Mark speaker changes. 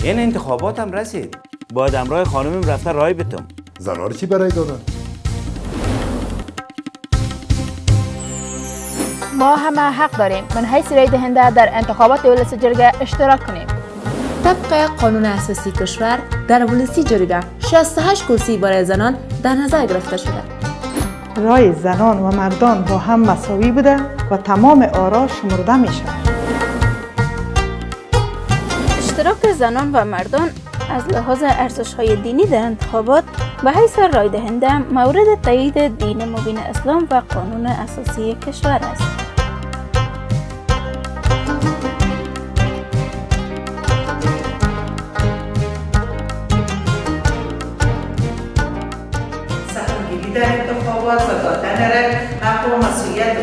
Speaker 1: این انتخابات هم رسید. باید امرای خانمیم رفته رای بتم.
Speaker 2: زنها رو چی برای دادن؟
Speaker 3: ما همه حق داریم من حیث رای دهنده در انتخابات ولسی جرگه اشتراک کنیم.
Speaker 4: طبق قانون اساسی کشور در ولسی جرگه 68 کرسی برای زنان در نظر گرفته شده.
Speaker 5: رای زنان و مردان با هم مساوی بوده و تمام آرا شمرده می شود.
Speaker 3: اشتراک زنان و مردان از لحاظ ارزش‌های دینی در انتخابات به حیث رای دهنده مورد تایید دین مبین اسلام و قانون اساسی کشور است.
Speaker 5: سهمگیری در انتخابات و دادن رای حق و مسئولیت